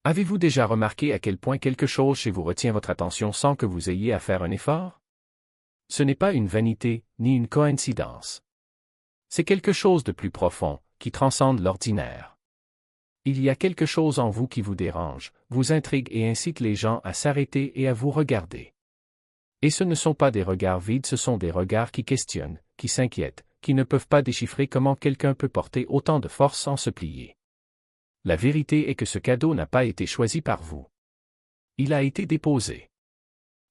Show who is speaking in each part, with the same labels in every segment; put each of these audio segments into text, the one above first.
Speaker 1: Avez-vous déjà remarqué à quel point quelque chose chez vous retient votre attention sans que vous ayez à faire un effort? Ce n'est pas une vanité, ni une coïncidence. C'est quelque chose de plus profond, qui transcende l'ordinaire. Il y a quelque chose en vous qui vous dérange, vous intrigue et incite les gens à s'arrêter et à vous regarder. Et ce ne sont pas des regards vides, ce sont des regards qui questionnent, qui s'inquiètent, qui ne peuvent pas déchiffrer comment quelqu'un peut porter autant de force sans se plier. La vérité est que ce cadeau n'a pas été choisi par vous. Il a été déposé.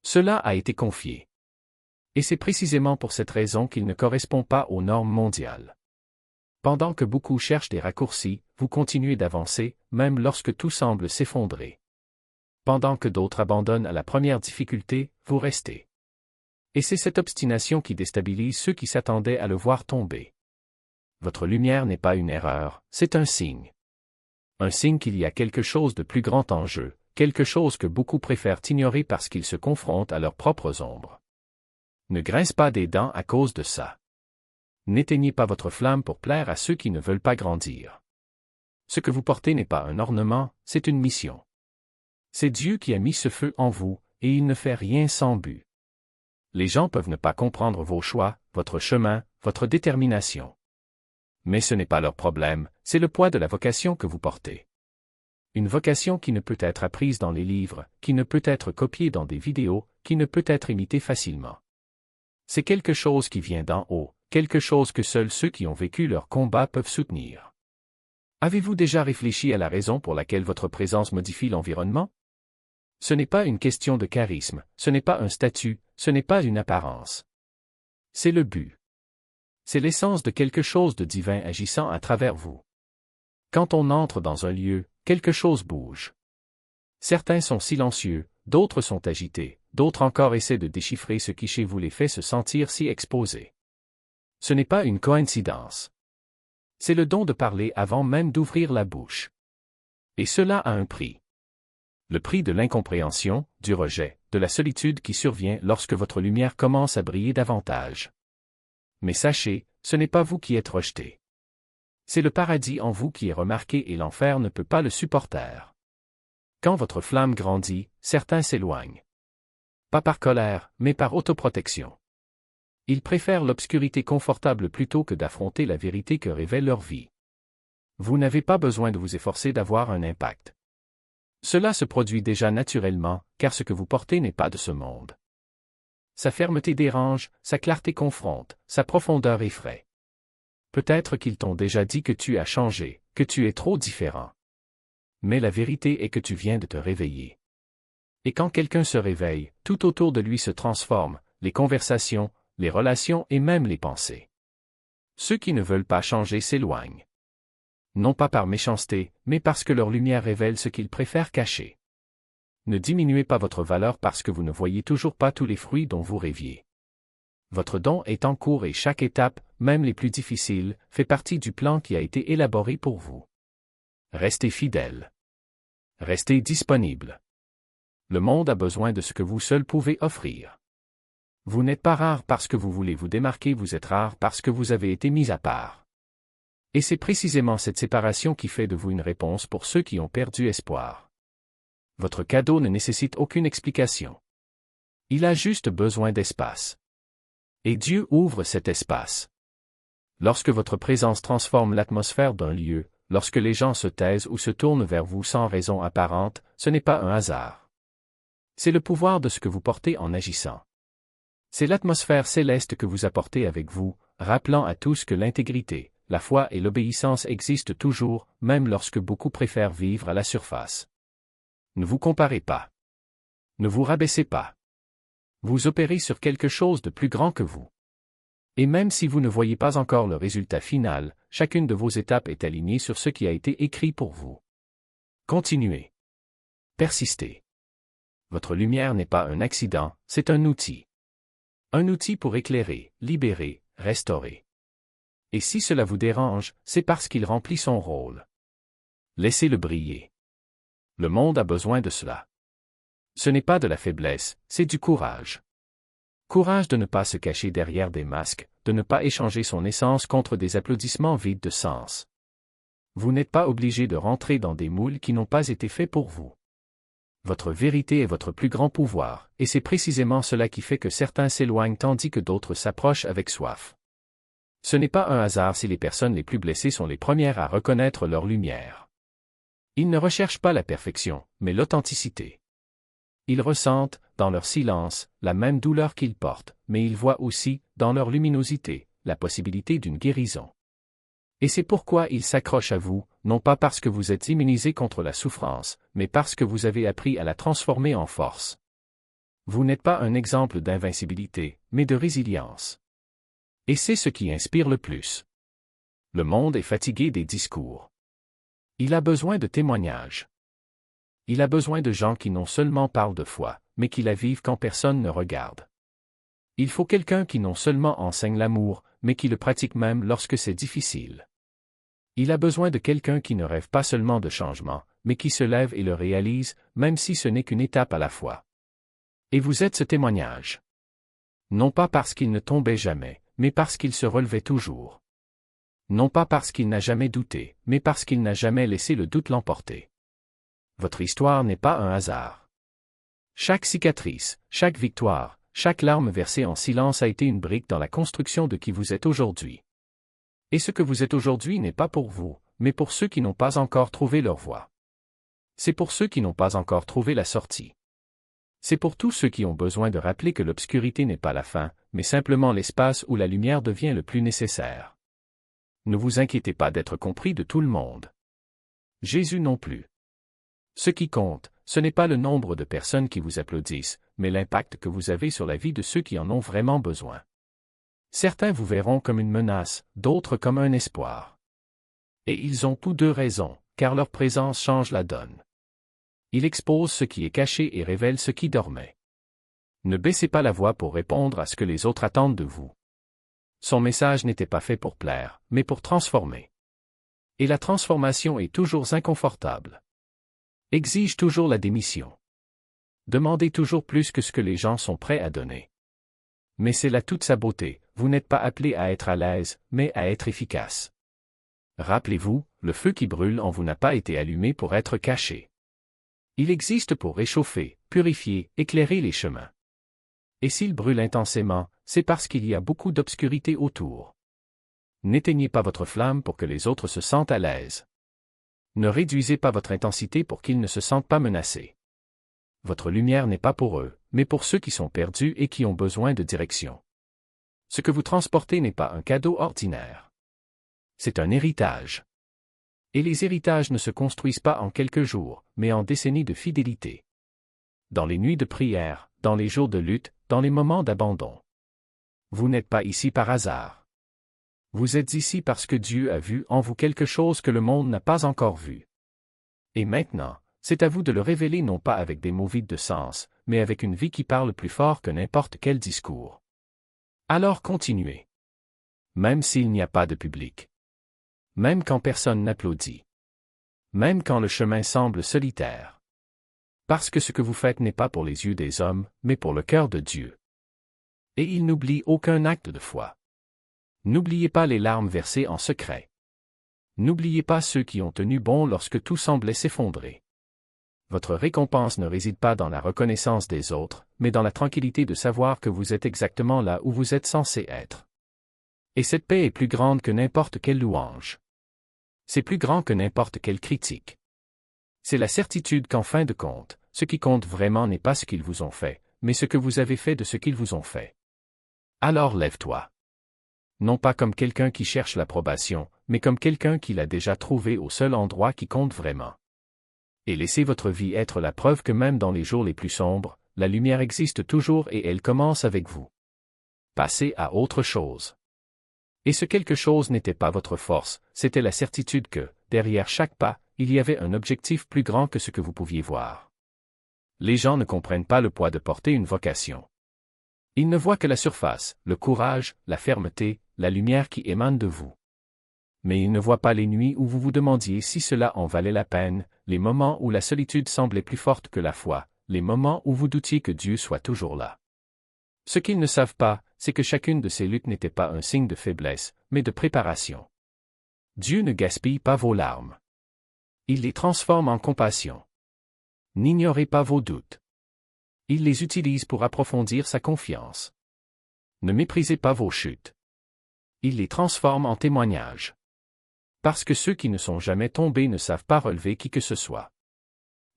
Speaker 1: Cela a été confié. Et c'est précisément pour cette raison qu'il ne correspond pas aux normes mondiales. Pendant que beaucoup cherchent des raccourcis, vous continuez d'avancer, même lorsque tout semble s'effondrer. Pendant que d'autres abandonnent à la première difficulté, vous restez. Et c'est cette obstination qui déstabilise ceux qui s'attendaient à le voir tomber. Votre lumière n'est pas une erreur, c'est un signe. Un signe qu'il y a quelque chose de plus grand en jeu, quelque chose que beaucoup préfèrent ignorer parce qu'ils se confrontent à leurs propres ombres. Ne grince pas des dents à cause de ça. N'éteignez pas votre flamme pour plaire à ceux qui ne veulent pas grandir. Ce que vous portez n'est pas un ornement, c'est une mission. C'est Dieu qui a mis ce feu en vous, et il ne fait rien sans but. Les gens peuvent ne pas comprendre vos choix, votre chemin, votre détermination. Mais ce n'est pas leur problème, c'est le poids de la vocation que vous portez. Une vocation qui ne peut être apprise dans les livres, qui ne peut être copiée dans des vidéos, qui ne peut être imitée facilement. C'est quelque chose qui vient d'en haut, quelque chose que seuls ceux qui ont vécu leur combat peuvent soutenir. Avez-vous déjà réfléchi à la raison pour laquelle votre présence modifie l'environnement? Ce n'est pas une question de charisme, ce n'est pas un statut, ce n'est pas une apparence. C'est le but. C'est l'essence de quelque chose de divin agissant à travers vous. Quand on entre dans un lieu, quelque chose bouge. Certains sont silencieux, d'autres sont agités, d'autres encore essaient de déchiffrer ce qui chez vous les fait se sentir si exposés. Ce n'est pas une coïncidence. C'est le don de parler avant même d'ouvrir la bouche. Et cela a un prix. Le prix de l'incompréhension, du rejet, de la solitude qui survient lorsque votre lumière commence à briller davantage. Mais sachez, ce n'est pas vous qui êtes rejeté. C'est le paradis en vous qui est remarqué et l'enfer ne peut pas le supporter. Quand votre flamme grandit, certains s'éloignent. Pas par colère, mais par autoprotection. Ils préfèrent l'obscurité confortable plutôt que d'affronter la vérité que révèle leur vie. Vous n'avez pas besoin de vous efforcer d'avoir un impact. Cela se produit déjà naturellement, car ce que vous portez n'est pas de ce monde. Sa fermeté dérange, sa clarté confronte, sa profondeur effraie. Peut-être qu'ils t'ont déjà dit que tu as changé, que tu es trop différent. Mais la vérité est que tu viens de te réveiller. Et quand quelqu'un se réveille, tout autour de lui se transforme, les conversations, les relations et même les pensées. Ceux qui ne veulent pas changer s'éloignent. Non pas par méchanceté, mais parce que leur lumière révèle ce qu'ils préfèrent cacher. Ne diminuez pas votre valeur parce que vous ne voyez toujours pas tous les fruits dont vous rêviez. Votre don est en cours et chaque étape, même les plus difficiles, fait partie du plan qui a été élaboré pour vous. Restez fidèle. Restez disponible. Le monde a besoin de ce que vous seul pouvez offrir. Vous n'êtes pas rare parce que vous voulez vous démarquer, vous êtes rare parce que vous avez été mis à part. Et c'est précisément cette séparation qui fait de vous une réponse pour ceux qui ont perdu espoir. Votre cadeau ne nécessite aucune explication. Il a juste besoin d'espace. Et Dieu ouvre cet espace. Lorsque votre présence transforme l'atmosphère d'un lieu, lorsque les gens se taisent ou se tournent vers vous sans raison apparente, ce n'est pas un hasard. C'est le pouvoir de ce que vous portez en agissant. C'est l'atmosphère céleste que vous apportez avec vous, rappelant à tous que l'intégrité, la foi et l'obéissance existent toujours, même lorsque beaucoup préfèrent vivre à la surface. Ne vous comparez pas. Ne vous rabaissez pas. Vous opérez sur quelque chose de plus grand que vous. Et même si vous ne voyez pas encore le résultat final, chacune de vos étapes est alignée sur ce qui a été écrit pour vous. Continuez. Persistez. Votre lumière n'est pas un accident, c'est un outil. Un outil pour éclairer, libérer, restaurer. Et si cela vous dérange, c'est parce qu'il remplit son rôle. Laissez-le briller. Le monde a besoin de cela. Ce n'est pas de la faiblesse, c'est du courage. Courage de ne pas se cacher derrière des masques, de ne pas échanger son essence contre des applaudissements vides de sens. Vous n'êtes pas obligé de rentrer dans des moules qui n'ont pas été faits pour vous. Votre vérité est votre plus grand pouvoir, et c'est précisément cela qui fait que certains s'éloignent tandis que d'autres s'approchent avec soif. Ce n'est pas un hasard si les personnes les plus blessées sont les premières à reconnaître leur lumière. Ils ne recherchent pas la perfection, mais l'authenticité. Ils ressentent, dans leur silence, la même douleur qu'ils portent, mais ils voient aussi, dans leur luminosité, la possibilité d'une guérison. Et c'est pourquoi ils s'accrochent à vous, non pas parce que vous êtes immunisé contre la souffrance, mais parce que vous avez appris à la transformer en force. Vous n'êtes pas un exemple d'invincibilité, mais de résilience. Et c'est ce qui inspire le plus. Le monde est fatigué des discours. Il a besoin de témoignages. Il a besoin de gens qui non seulement parlent de foi, mais qui la vivent quand personne ne regarde. Il faut quelqu'un qui non seulement enseigne l'amour, mais qui le pratique même lorsque c'est difficile. Il a besoin de quelqu'un qui ne rêve pas seulement de changement, mais qui se lève et le réalise, même si ce n'est qu'une étape à la fois. Et vous êtes ce témoignage. Non pas parce qu'il ne tombait jamais, mais parce qu'il se relevait toujours. Non pas parce qu'il n'a jamais douté, mais parce qu'il n'a jamais laissé le doute l'emporter. Votre histoire n'est pas un hasard. Chaque cicatrice, chaque victoire, chaque larme versée en silence a été une brique dans la construction de qui vous êtes aujourd'hui. Et ce que vous êtes aujourd'hui n'est pas pour vous, mais pour ceux qui n'ont pas encore trouvé leur voie. C'est pour ceux qui n'ont pas encore trouvé la sortie. C'est pour tous ceux qui ont besoin de rappeler que l'obscurité n'est pas la fin, mais simplement l'espace où la lumière devient le plus nécessaire. Ne vous inquiétez pas d'être compris de tout le monde. Jésus non plus. Ce qui compte, ce n'est pas le nombre de personnes qui vous applaudissent, mais l'impact que vous avez sur la vie de ceux qui en ont vraiment besoin. Certains vous verront comme une menace, d'autres comme un espoir. Et ils ont tous deux raison, car leur présence change la donne. Il expose ce qui est caché et révèle ce qui dormait. Ne baissez pas la voix pour répondre à ce que les autres attendent de vous. Son message n'était pas fait pour plaire, mais pour transformer. Et la transformation est toujours inconfortable. Exige toujours la démission. Demandez toujours plus que ce que les gens sont prêts à donner. Mais c'est là toute sa beauté, vous n'êtes pas appelé à être à l'aise, mais à être efficace. Rappelez-vous, le feu qui brûle en vous n'a pas été allumé pour être caché. Il existe pour réchauffer, purifier, éclairer les chemins. Et s'il brûle intensément, c'est parce qu'il y a beaucoup d'obscurité autour. N'éteignez pas votre flamme pour que les autres se sentent à l'aise. Ne réduisez pas votre intensité pour qu'ils ne se sentent pas menacés. Votre lumière n'est pas pour eux, mais pour ceux qui sont perdus et qui ont besoin de direction. Ce que vous transportez n'est pas un cadeau ordinaire. C'est un héritage. Et les héritages ne se construisent pas en quelques jours, mais en décennies de fidélité. Dans les nuits de prière, dans les jours de lutte, dans les moments d'abandon. Vous n'êtes pas ici par hasard. Vous êtes ici parce que Dieu a vu en vous quelque chose que le monde n'a pas encore vu. Et maintenant, c'est à vous de le révéler non pas avec des mots vides de sens, mais avec une vie qui parle plus fort que n'importe quel discours. Alors continuez. Même s'il n'y a pas de public. Même quand personne n'applaudit. Même quand le chemin semble solitaire. Parce que ce que vous faites n'est pas pour les yeux des hommes, mais pour le cœur de Dieu. Et il n'oublie aucun acte de foi. N'oubliez pas les larmes versées en secret. N'oubliez pas ceux qui ont tenu bon lorsque tout semblait s'effondrer. Votre récompense ne réside pas dans la reconnaissance des autres, mais dans la tranquillité de savoir que vous êtes exactement là où vous êtes censé être. Et cette paix est plus grande que n'importe quelle louange. C'est plus grand que n'importe quelle critique. C'est la certitude qu'en fin de compte, ce qui compte vraiment n'est pas ce qu'ils vous ont fait, mais ce que vous avez fait de ce qu'ils vous ont fait. Alors lève-toi. Non pas comme quelqu'un qui cherche l'approbation, mais comme quelqu'un qui l'a déjà trouvé au seul endroit qui compte vraiment. Et laissez votre vie être la preuve que même dans les jours les plus sombres, la lumière existe toujours et elle commence avec vous. Passez à autre chose. Et ce quelque chose n'était pas votre force, c'était la certitude que, derrière chaque pas, il y avait un objectif plus grand que ce que vous pouviez voir. Les gens ne comprennent pas le poids de porter une vocation. Ils ne voient que la surface, le courage, la fermeté, la lumière qui émane de vous. Mais ils ne voient pas les nuits où vous vous demandiez si cela en valait la peine, les moments où la solitude semblait plus forte que la foi, les moments où vous doutiez que Dieu soit toujours là. Ce qu'ils ne savent pas, c'est que chacune de ces luttes n'était pas un signe de faiblesse, mais de préparation. Dieu ne gaspille pas vos larmes. Il les transforme en compassion. N'ignorez pas vos doutes. Il les utilise pour approfondir sa confiance. Ne méprisez pas vos chutes. Il les transforme en témoignages. Parce que ceux qui ne sont jamais tombés ne savent pas relever qui que ce soit.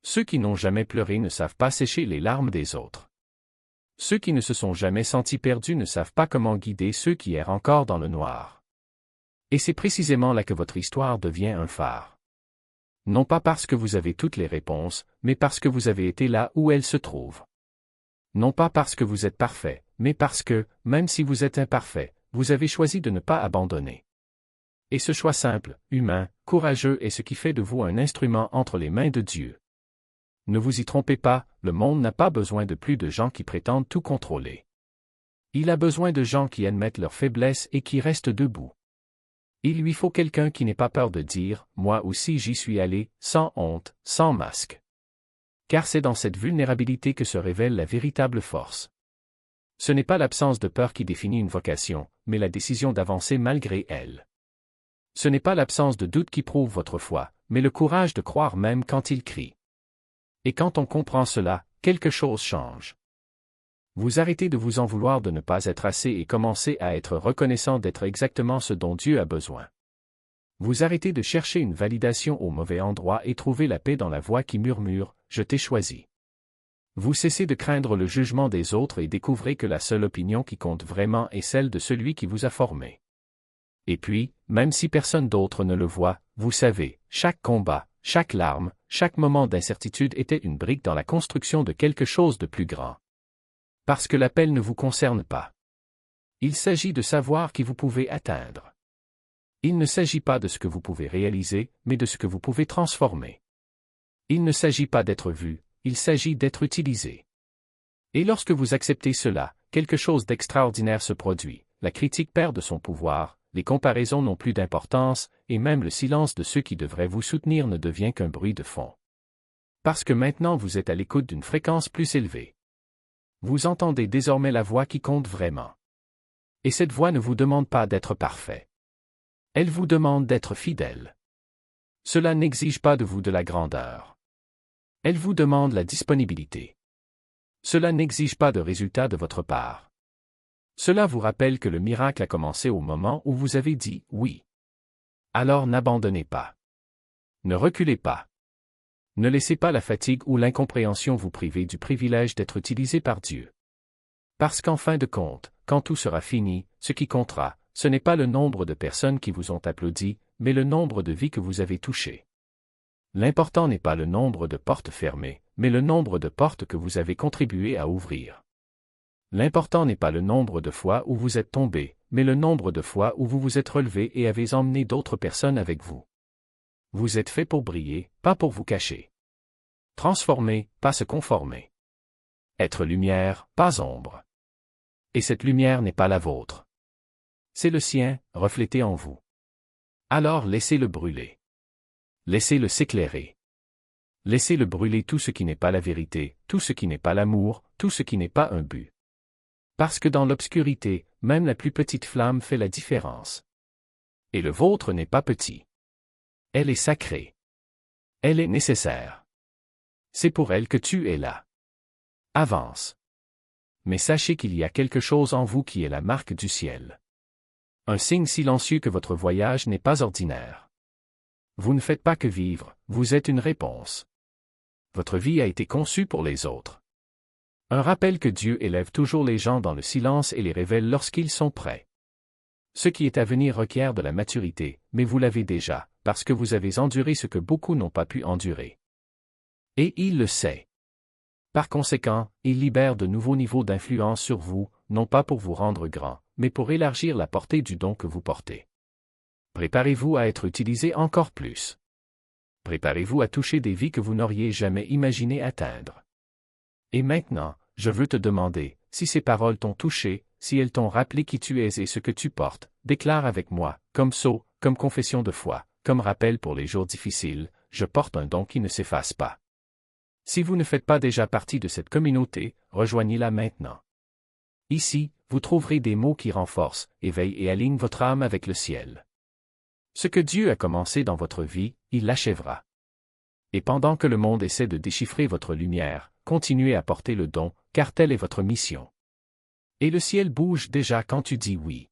Speaker 1: Ceux qui n'ont jamais pleuré ne savent pas sécher les larmes des autres. Ceux qui ne se sont jamais sentis perdus ne savent pas comment guider ceux qui errent encore dans le noir. Et c'est précisément là que votre histoire devient un phare. Non pas parce que vous avez toutes les réponses, mais parce que vous avez été là où elles se trouvent. Non pas parce que vous êtes parfait, mais parce que, même si vous êtes imparfait, vous avez choisi de ne pas abandonner. Et ce choix simple, humain, courageux est ce qui fait de vous un instrument entre les mains de Dieu. Ne vous y trompez pas, le monde n'a pas besoin de plus de gens qui prétendent tout contrôler. Il a besoin de gens qui admettent leurs faiblesses et qui restent debout. Il lui faut quelqu'un qui n'ait pas peur de dire « Moi aussi j'y suis allé, sans honte, sans masque ». Car c'est dans cette vulnérabilité que se révèle la véritable force. Ce n'est pas l'absence de peur qui définit une vocation, mais la décision d'avancer malgré elle. Ce n'est pas l'absence de doute qui prouve votre foi, mais le courage de croire même quand il crie. Et quand on comprend cela, quelque chose change. Vous arrêtez de vous en vouloir de ne pas être assez et commencez à être reconnaissant d'être exactement ce dont Dieu a besoin. Vous arrêtez de chercher une validation au mauvais endroit et trouvez la paix dans la voix qui murmure « Je t'ai choisi ». Vous cessez de craindre le jugement des autres et découvrez que la seule opinion qui compte vraiment est celle de celui qui vous a formé. Et puis, même si personne d'autre ne le voit, vous savez, chaque combat, chaque larme, chaque moment d'incertitude était une brique dans la construction de quelque chose de plus grand. Parce que l'appel ne vous concerne pas. Il s'agit de savoir qui vous pouvez atteindre. Il ne s'agit pas de ce que vous pouvez réaliser, mais de ce que vous pouvez transformer. Il ne s'agit pas d'être vu, il s'agit d'être utilisé. Et lorsque vous acceptez cela, quelque chose d'extraordinaire se produit, la critique perd de son pouvoir, les comparaisons n'ont plus d'importance, et même le silence de ceux qui devraient vous soutenir ne devient qu'un bruit de fond. Parce que maintenant vous êtes à l'écoute d'une fréquence plus élevée. Vous entendez désormais la voix qui compte vraiment. Et cette voix ne vous demande pas d'être parfait. Elle vous demande d'être fidèle. Cela n'exige pas de vous de la grandeur. Elle vous demande la disponibilité. Cela n'exige pas de résultat de votre part. Cela vous rappelle que le miracle a commencé au moment où vous avez dit « oui ». Alors n'abandonnez pas. Ne reculez pas. Ne laissez pas la fatigue ou l'incompréhension vous priver du privilège d'être utilisé par Dieu. Parce qu'en fin de compte, quand tout sera fini, ce qui comptera, ce n'est pas le nombre de personnes qui vous ont applaudi, mais le nombre de vies que vous avez touchées. L'important n'est pas le nombre de portes fermées, mais le nombre de portes que vous avez contribué à ouvrir. L'important n'est pas le nombre de fois où vous êtes tombé, mais le nombre de fois où vous vous êtes relevé et avez emmené d'autres personnes avec vous. Vous êtes fait pour briller, pas pour vous cacher. Transformer, pas se conformer. Être lumière, pas ombre. Et cette lumière n'est pas la vôtre. C'est le sien, reflété en vous. Alors laissez-le brûler. Laissez-le s'éclairer. Laissez-le brûler tout ce qui n'est pas la vérité, tout ce qui n'est pas l'amour, tout ce qui n'est pas un but. Parce que dans l'obscurité, même la plus petite flamme fait la différence. Et le vôtre n'est pas petit. Elle est sacrée. Elle est nécessaire. C'est pour elle que tu es là. Avance. Mais sachez qu'il y a quelque chose en vous qui est la marque du ciel. Un signe silencieux que votre voyage n'est pas ordinaire. Vous ne faites pas que vivre, vous êtes une réponse. Votre vie a été conçue pour les autres. Un rappel que Dieu élève toujours les gens dans le silence et les révèle lorsqu'ils sont prêts. Ce qui est à venir requiert de la maturité, mais vous l'avez déjà, parce que vous avez enduré ce que beaucoup n'ont pas pu endurer. Et il le sait. Par conséquent, il libère de nouveaux niveaux d'influence sur vous, non pas pour vous rendre grand, mais pour élargir la portée du don que vous portez. Préparez-vous à être utilisé encore plus. Préparez-vous à toucher des vies que vous n'auriez jamais imaginé atteindre. Et maintenant, je veux te demander, si ces paroles t'ont touché, si elles t'ont rappelé qui tu es et ce que tu portes, déclare avec moi, comme sceau, comme confession de foi, comme rappel pour les jours difficiles, je porte un don qui ne s'efface pas. Si vous ne faites pas déjà partie de cette communauté, rejoignez-la maintenant. Ici, vous trouverez des mots qui renforcent, éveillent et alignent votre âme avec le ciel. Ce que Dieu a commencé dans votre vie, il l'achèvera. Et pendant que le monde essaie de déchiffrer votre lumière, continuez à porter le don, car telle est votre mission. Et le ciel bouge déjà quand tu dis oui.